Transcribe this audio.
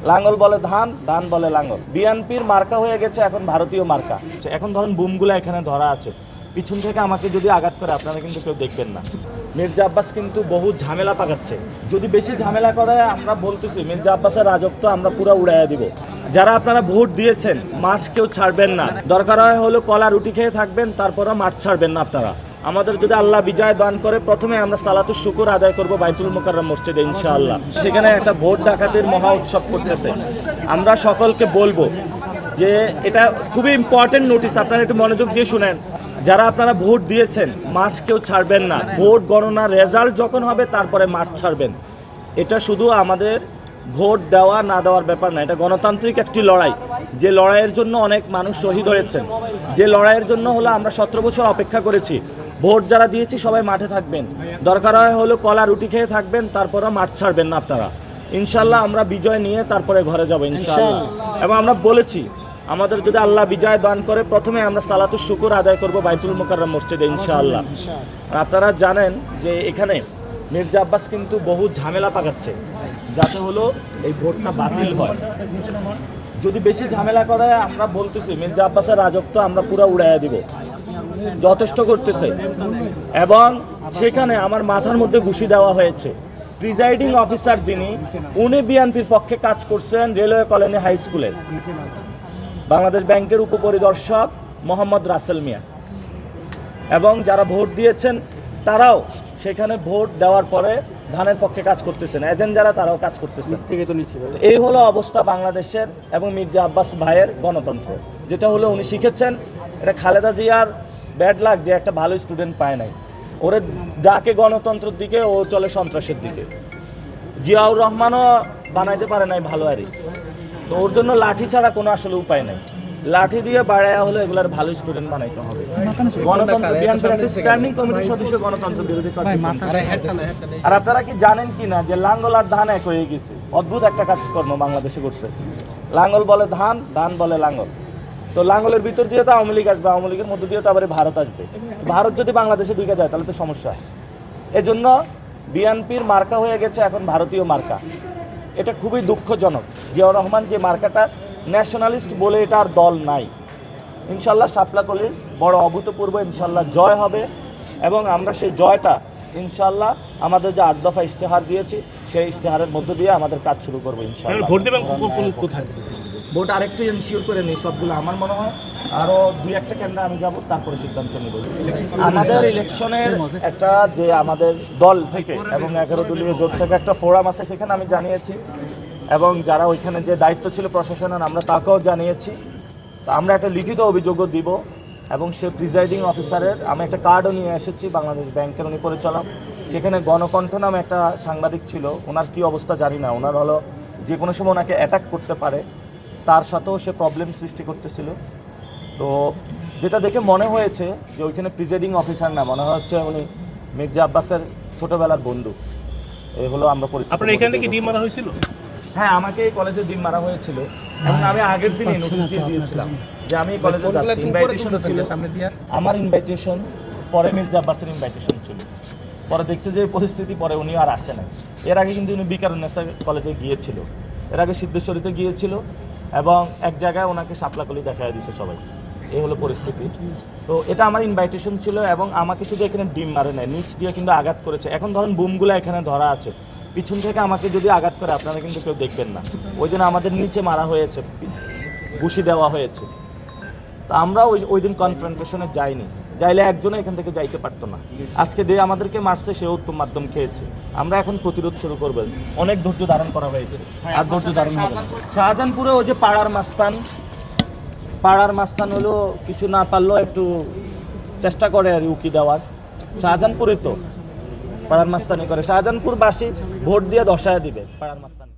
লাঙ্গল বলে ধান, ধান বলে লাঙ্গল। বিএনপির মার্কা হয়ে গেছে এখন ভারতীয় মার্কা। এখন ধরুন বুমগুলো এখানে ধরা আছে, পিছন থেকে আমাকে যদি আঘাত করে আপনারা কিন্তু কেউ দেখবেন না। মির্জা আব্বাস কিন্তু বহু ঝামেলা পাকাচ্ছে, যদি বেশি ঝামেলা করে আমরা বলতেছি মির্জা আব্বাসের রাজত্ব আমরা পুরো উড়াইয়া দিব। যারা আপনারা ভোট দিয়েছেন মাঠ কেউ ছাড়বেন না, দরকার হয় হলো কলা রুটি খেয়ে থাকবেন, তারপরও মাঠ ছাড়বেন না আপনারা। আমাদের যদি আল্লাহ বিজয় দান করে প্রথমে আমরা সালাতুল শুকুর আদায় করব বাইতুল মুকাররম মসজিদে ইনশাআল্লাহ। সেখানে একটা ভোট ডাকাতির মহা উৎসব করতেছে। আমরা সকলকে বলবো যে এটা খুবই ইম্পর্টেন্ট নোটিশ, আপনারা একটু মনোযোগ দিয়ে শুনেন। যারা আপনারা ভোট দিয়েছেন মাঠ কেউ ছাড়বেন না। ভোট গণনা রেজাল্ট যখন হবে তারপরে মাঠ ছাড়বেন। এটা শুধু আমাদের ভোট দেওয়া না দেওয়ার ব্যাপার না, এটা গণতান্ত্রিক একটি লড়াই। যে লড়াইয়ের জন্য অনেক মানুষ শহীদ হয়েছেন, যে লড়াইয়ের জন্য হলো আমরা 17 বছর অপেক্ষা করেছি। ভোট যারা দিয়েছি সবাই মাঠে থাকবেন, দরকার হয় হলো কলা রুটি খেয়ে থাকবেন, তারপরে মাঠ ছাড়বেন না আপনারা। ইনশাল্লাহ আমরা বিজয় নিয়ে তারপরে ঘরে যাব ইনশাল্লাহ। এবং আমরা বলেছি আমাদের যদি আল্লাহ বিজয় দান করে প্রথমে আমরা সালাতুল শুকুর আদায় করব বাইতুল মুকাররম মসজিদে ইনশাআল্লাহ। আর আপনারা জানেন যে এখানে মির্জা আব্বাস কিন্তু বহু ঝামেলা পাকাচ্ছে যাতে হলো এই ভোটটা বাতিল হয়। যদি বেশি ঝামেলা করে আমরা বলতেছি মির্জা আব্বাসের রাজত্ব আমরা পুরো উড়াইয়া দিব, যথেষ্ট করতেছে। এবং সেখানে আমার মাথার মধ্যে ঘুষি দেওয়া হয়েছে। প্রিজাইডিং অফিসার যিনি, উনি বিএনপির পক্ষে কাজ করছেন রেলওয়ে কলোনি হাই স্কুলের, বাংলাদেশ ব্যাংকের উপপরিদর্শক মোহাম্মদ রাসেল মিয়া। এবং যারা ভোট দিয়েছেন তারাও সেখানে ভোট দেওয়ার পরে ধানের পক্ষে কাজ করতেছেন, এজেন্ট যারা তারাও কাজ করতেছেন। এই হলো অবস্থা বাংলাদেশের এবং মির্জা আব্বাস ভাইয়ের গণতন্ত্র। যেটা হলো উনি শিখেছেন, এটা খালেদা জিয়ার ব্যাড লাক যে একটা ভালো স্টুডেন্ট পায় নাই। ওরে ডাকে গণতন্ত্রের দিকে, ও চলে সন্ত্রাসের দিকে। জিয়াউর রহমানও বানাইতে পারে নাই ভালো আরই, তো ওর জন্য লাঠি ছাড়া কোনো আসলে উপায় নাই। লাঠি দিয়ে বাড়ায়া হলো এগুলার ভালো স্টুডেন্ট বানাইতে হবে। গণতন্ত্র বিএনপির একটা স্ট্যান্ডিং কমিটির সদস্য গণতন্ত্র বিরোধী। আর আপনারা কি জানেন কি না যে লাঙ্গল আর ধান এক হয়ে গেছে? অদ্ভুত একটা কাজকর্ম বাংলাদেশে করছে। লাঙ্গল বলে ধান, ধান বলে লাঙ্গল। তো লাঙ্গলের ভিতর দিয়ে তো আওয়ামী লীগ আসবে, আওয়ামী লীগের মধ্যে দিয়ে তো আবার ভারত আসবে। ভারত যদি বাংলাদেশে ঢুকে যায় তাহলে তো সমস্যা। এজন্য বিএনপির মার্কা হয়ে গেছে এখন ভারতীয় মার্কা। এটা খুবই দুঃখজনক। জিয়াউর রহমান যে মার্কাটা ন্যাশনালিস্ট বলে এটা আর দল নাই। ইনশাল্লাহ শাপলাকলির বড় অভূতপূর্ব ইনশাল্লাহ জয় হবে। এবং আমরা সেই জয়টা ইনশাল্লাহ আমাদের যে 8 দফা ইশতেহার দিয়েছি সেই ইশতেহারের মধ্য দিয়ে আমাদের কাজ শুরু করবো ইনশাল্লাহ। ভোট দেবেন কোথায়? ভোট আরেকটু এনশিওর করে নিই সবগুলো। আমার মনে হয় আরও 2-1টা কেন্দ্রে আমি যাব, তারপরে সিদ্ধান্ত নেব। আমাদের ইলেকশনের একটা যে আমাদের দল থেকে এবং 11 দলীয় জোট থেকে একটা ফোরাম আছে, সেখানে আমি জানিয়েছি। এবং যারা ওইখানে যে দায়িত্ব ছিল প্রশাসনের আমরা তাকেও জানিয়েছি। তো আমরা একটা লিখিত অভিযোগও দিব। এবং সে প্রিজাইডিং অফিসারের আমি একটা কার্ডও নিয়ে এসেছি, বাংলাদেশ ব্যাংকের উনি পরিচালক। সেখানে গণকণ্ঠ নামে একটা সাংবাদিক ছিল, ওনার কী অবস্থা জানি না। ওনার হলো যে কোনো সময় ওনাকে অ্যাটাক করতে পারে, তার সাথেও সে প্রবলেম সৃষ্টি করতেছিল। তো যেটা দেখে মনে হয়েছে যে ওইখানে প্রিজাইডিং অফিসার না, মনে হচ্ছে উনি মির্জা আব্বাসের ছোটোবেলার বন্ধু। এই হলো আমরা পরিস্থিতি। আপনার এখান থেকে ডিম মারা হয়েছিল? হ্যাঁ, আমাকে এই কলেজে ডিম মারা হয়েছিল এবং আমি আগের দিনই নোটিশ দিয়ে দিয়েছিলাম যে আমি কলেজে যাচ্ছি। ইনভাইটেশন ছিল আমার, ইনভাইটেশন পরে মির্জা আব্বাসের ইনভাইটেশন ছিল। পরে দেখছে যে পরিস্থিতি, পরে উনি আর আসে না। এর আগে কিন্তু উনি বিকারুন্নেসা কলেজে গিয়েছিল, এর আগে সিদ্ধেশ্বরীতে গিয়েছিল এবং এক জায়গায় ওনাকে শাপলাকলি দেখায় দিয়েছে সবাই। এই হলো পরিস্থিতি। তো এটা আমার ইনভাইটেশন ছিল এবং আমাকে শুধু এখানে ডিম মারে নেয়, নিচ দিয়ে কিন্তু আঘাত করেছে। এখন ধরুন বুমগুলো এখানে ধরা আছে, পিছন থেকে আমাকে যদি আঘাত করে আপনারা কিন্তু কেউ দেখবেন না। ওই জন্য আমাদের নিচে মারা হয়েছে, ঘুষি দেওয়া হয়েছে। তো আমরা ওই দিন কনফ্রন্টেশনে যাইনি, যাইলে একজনও এখান থেকে যাইতে পারতো না। আজকে দিয়ে আমাদেরকে মারছে, সে উত্তম মাধ্যম খেয়েছে। আমরা এখন প্রতিরোধ শুরু করবো। অনেক ধৈর্য ধারণ করা হয়েছে, আর ধৈর্য ধারণ হবে না। শাহজাহানপুরে ওই যে পাড়ার মাস্তান হলো কিছু না পারলেও একটু চেষ্টা করে আর উকি দেওয়ার। শাহজাহানপুরে তো পাড়ার মাস্তানি করে, শাহজাহানপুরবাসী ভোট দিয়ে দশায় দিবে পাড়ার মাস্তানি।